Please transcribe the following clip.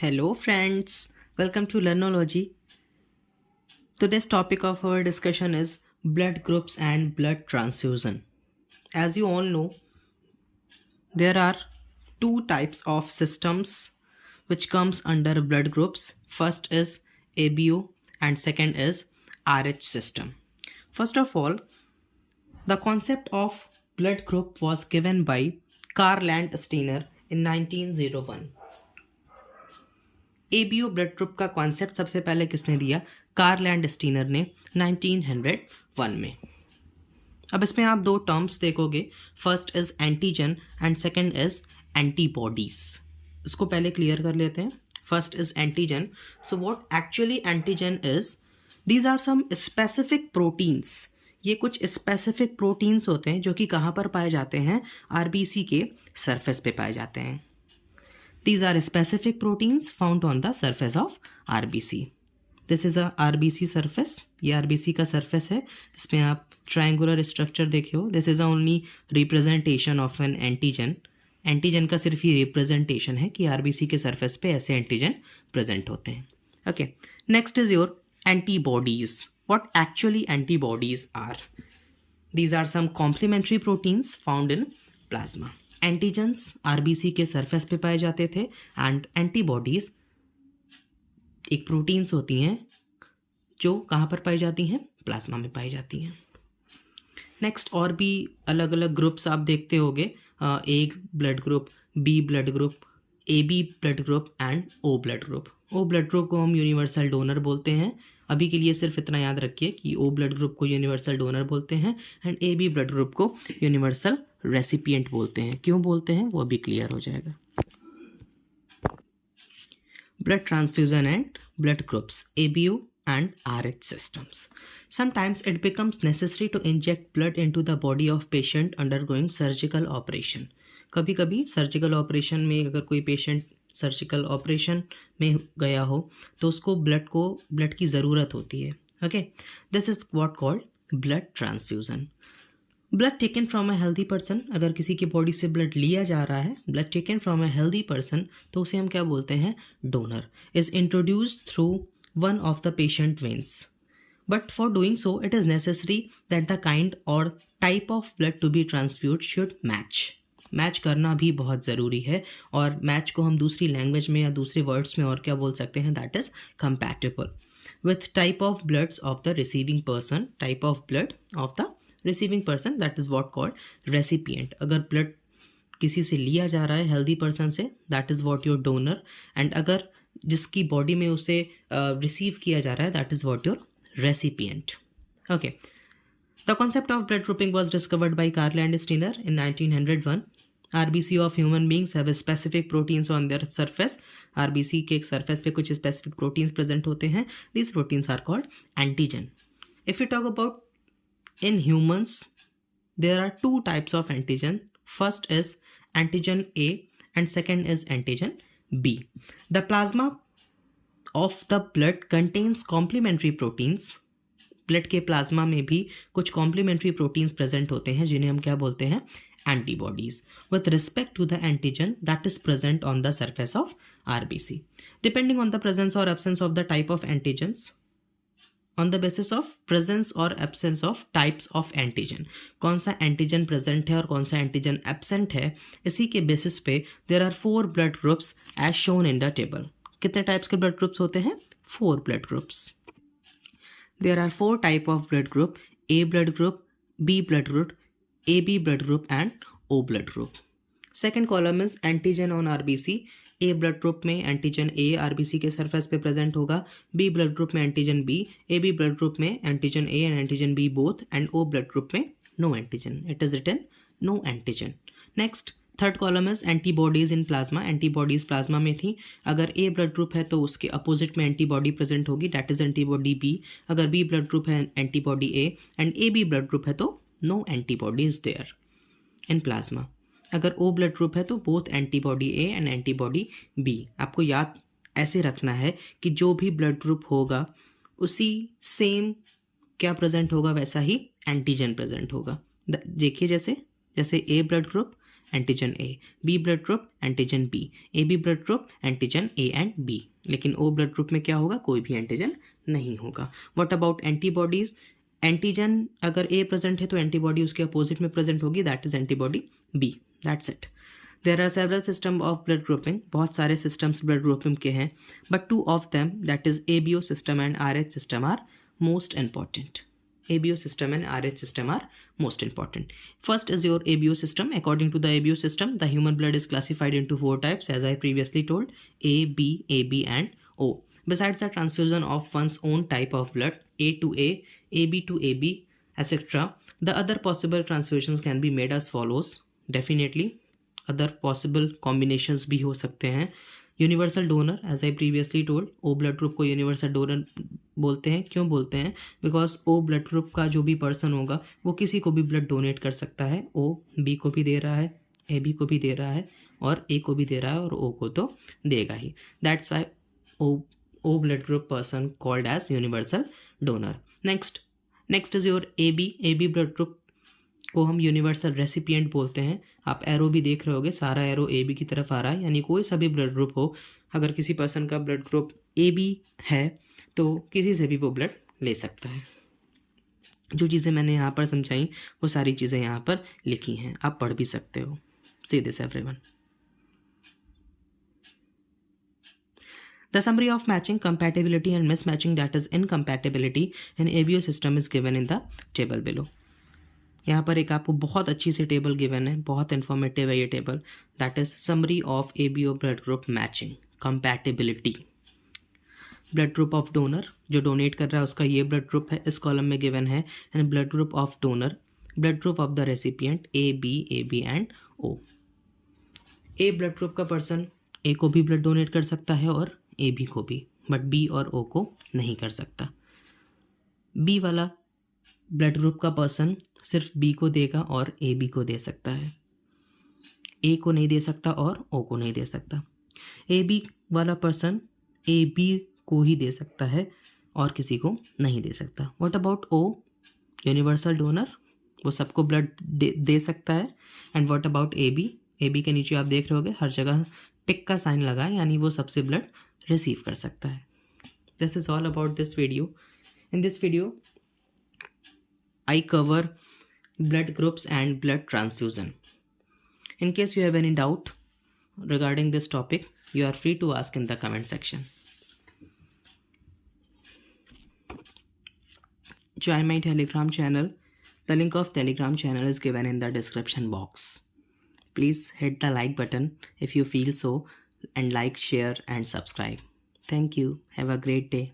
Hello friends, welcome to Learnology. Today's topic of our discussion is blood groups and blood transfusion. As you all know, there are two types of systems which comes under blood groups. First is ABO and second is RH system. First of all, the concept of blood group was given by Karl Landsteiner in 1901. ABO blood group का concept सबसे पहले किसने दिया? Karl Landsteiner ने 1901 में. अब इसमें आप दो टर्म्स देखोगे, first is antigen and second is antibodies. इसको पहले क्लियर कर लेते हैं. First is antigen. So what actually antigen is? These are some specific proteins. ये कुछ स्पेसिफिक प्रोटीन्स होते हैं जो कि कहाँ पर पाए जाते हैं? आरबीसी के सरफेस पे पाए जाते हैं. These are specific proteins found on the surface of RBC. This is a RBC surface. ये RBC का surface है. इसमें आप triangular structure देखे हो. This is only representation of an antigen. Antigen का सिर्फ ये representation है कि RBC के surface पे ऐसे antigen present होते हैं. Okay. Next is your antibodies. What actually antibodies are? These are some complementary proteins found in plasma. Antigens RBC के सरफेस पे पाए जाते थे एंड एंटीबॉडीज एक प्रोटीन्स होती हैं जो कहाँ पर पाई जाती हैं? प्लाज्मा में पाई जाती हैं. नेक्स्ट और भी अलग अलग ग्रुप्स आप देखते होंगे. A blood group, B blood group, A B blood group and O blood group. O blood group को हम यूनिवर्सल डोनर बोलते हैं. अभी के लिए सिर्फ इतना याद रखिए कि ओ ब्लड ग्रुप को यूनिवर्सल डोनर बोलते हैं and A B blood group को यूनिवर्सल रेसिपिएंट बोलते हैं. क्यों बोलते हैं वो भी क्लियर हो जाएगा. Blood transfusion and blood groups, ABO and RH systems. Sometimes it becomes necessary to inject blood into the body of patient undergoing surgical operation. कभी कभी सर्जिकल ऑपरेशन में अगर कोई पेशेंट सर्जिकल ऑपरेशन में गया हो तो उसको ब्लड की ज़रूरत होती है. Okay, this is what called blood transfusion. Blood taken from a healthy person. अगर किसी की बॉडी से ब्लड लिया जा रहा है, blood taken from a healthy person, तो उसे हम क्या बोलते हैं? Donor. Is introduced through one of the patient veins. But for doing so it is necessary that the kind or type of blood to be transfused should match करना भी बहुत ज़रूरी है. और मैच को हम दूसरी लैंग्वेज में या दूसरे वर्ड्स में और क्या बोल सकते हैं? That is compatible with type of bloods of the receiving person. Type of blood of the receiving person, that is what called recipient. अगर ब्लड किसी से लिया जा रहा है हेल्दी पर्सन से, that is what your donor. And अगर जिसकी बॉडी में उसे रिसीव किया जा रहा है, that is what your recipient. Okay, the concept of blood grouping was discovered by Karl Landsteiner in 1901. RBC of human beings have specific proteins on their surface. RBC के surface पे कुछ specific proteins present होते हैं. These proteins are called antigen. If we talk about in humans, there are two types of antigen. First is antigen A and second is antigen B. The plasma of the blood contains complementary proteins. Blood के plasma में भी कुछ complementary proteins present होते हैं जिन्हें हम क्या बोलते हैं? antibodies with respect to the antigen that is present on the surface of RBC. Depending on the presence or absence of the type of antigens, on the basis of presence or absence of types of antigen, कौन सा antigen present है और कौन सा antigen absent है, इसी के basis पे there are 4 blood groups as shown in the table. कितने टाइप्स के ब्लड ग्रुप्स होते हैं? 4 blood groups. There are 4 type of blood group: A blood group, B blood group, AB blood group and O blood group. Second column is antigen on RBC. A blood group में antigen A RBC के surface पे present होगा. B blood group में antigen B, AB blood group में antigen A and antigen B both, and O blood group में no antigen. It is written no antigen. Next, third column is antibodies in plasma. Antibodies plasma में थी. अगर ए blood group है तो उसके opposite में antibody present होगी, that is antibody B. अगर बी ब्लड ग्रुप है antibody A and A B blood group है तो no antibody is there in plasma. अगर ओ ब्लड ग्रुप है तो both antibody A and antibody B. आपको याद ऐसे रखना है कि जो भी ब्लड ग्रुप होगा उसी सेम क्या प्रेजेंट होगा, वैसा ही एंटीजन प्रेजेंट होगा. देखिए जैसे A blood group antigen A, B blood group antigen B, A B blood group antigen A and B. लेकिन ओ ब्लड ग्रुप में क्या होगा, कोई भी एंटीजन नहीं होगा। व्हाट अबाउट एंटीबॉडीज, एंटीजन अगर ए प्रेजेंट है तो एंटीबॉडी उसके अपोजिट में प्रेजेंट होगी, that is antibody B, that's it. There are several system of blood grouping, बहुत सारे सिस्टम्स ब्लड ग्रुपिंग के हैं, but two of them that is ABO system and RH system are most important. ABO system and RH system are most important. First is your ABO system. According to the ABO system, the human blood is classified into 4 types, as I previously told: A, B, AB, and O. Besides the transfusion of one's own type of blood, A to A, AB to AB, etc., the other possible transfusions can be made as follows. Definitely, other possible combinations भी हो सकते हैं। Universal donor, as I previously told, O blood group को universal donor बोलते हैं। क्यों बोलते हैं? बिकॉज ओ ब्लड ग्रुप का जो भी पर्सन होगा वो किसी को भी ब्लड डोनेट कर सकता है। ओ बी को भी दे रहा है, ए बी को भी दे रहा है, और ए को भी दे रहा है, और ओ को तो देगा ही। That's why O blood group person called as universal donor. Next is your A B blood group को हम यूनिवर्सल रेसिपिएंट बोलते हैं। आप एरो भी देख रहे होगे, सारा एरो ए बी की तरफ आ रहा है, यानी कोई सा भी ब्लड ग्रुप हो, अगर किसी पर्सन का ब्लड ग्रुप ए बी है तो किसी से भी वो ब्लड ले सकता है। जो चीज़ें मैंने यहाँ पर समझाई वो सारी चीज़ें यहाँ पर लिखी हैं, आप पढ़ भी सकते हो। See this everyone. The summary of matching, compatibility and mismatching, that is incompatibility in ABO system is given in the table below. यहाँ पर एक आपको बहुत अच्छी सी टेबल गिवन है, बहुत इन्फॉर्मेटिव है ये table. That is summary of ABO blood group matching, compatibility. Blood group of donor, जो डोनेट कर रहा है उसका ये ब्लड ग्रुप है, इस कॉलम में गिवन है। And blood group of donor, blood group of the recipient AB and O। A blood group का पर्सन ए को भी ब्लड डोनेट कर सकता है और AB को भी, बट बी और O को नहीं कर सकता। बी वाला ब्लड ग्रुप का पर्सन सिर्फ बी को देगा और AB को दे सकता है, ए को नहीं दे सकता और O को नहीं दे सकता। AB वाला पर्सन AB को ही दे सकता है और किसी को नहीं दे सकता। What about O, universal donor, वो सबको ब्लड दे सकता है। एंड व्हाट अबाउट AB के नीचे आप देख रहे होगे हर जगह टिक का साइन लगा है, यानी वो सबसे ब्लड रिसीव कर सकता है। This is all about this video. In this video I cover blood groups and blood transfusion. In case you have any doubt regarding this topic, you are free to ask in the comment section. Join my Telegram channel. The link of Telegram channel is given in the description box. Please hit the like button if you feel so, and like, share and subscribe. Thank you. Have a great day.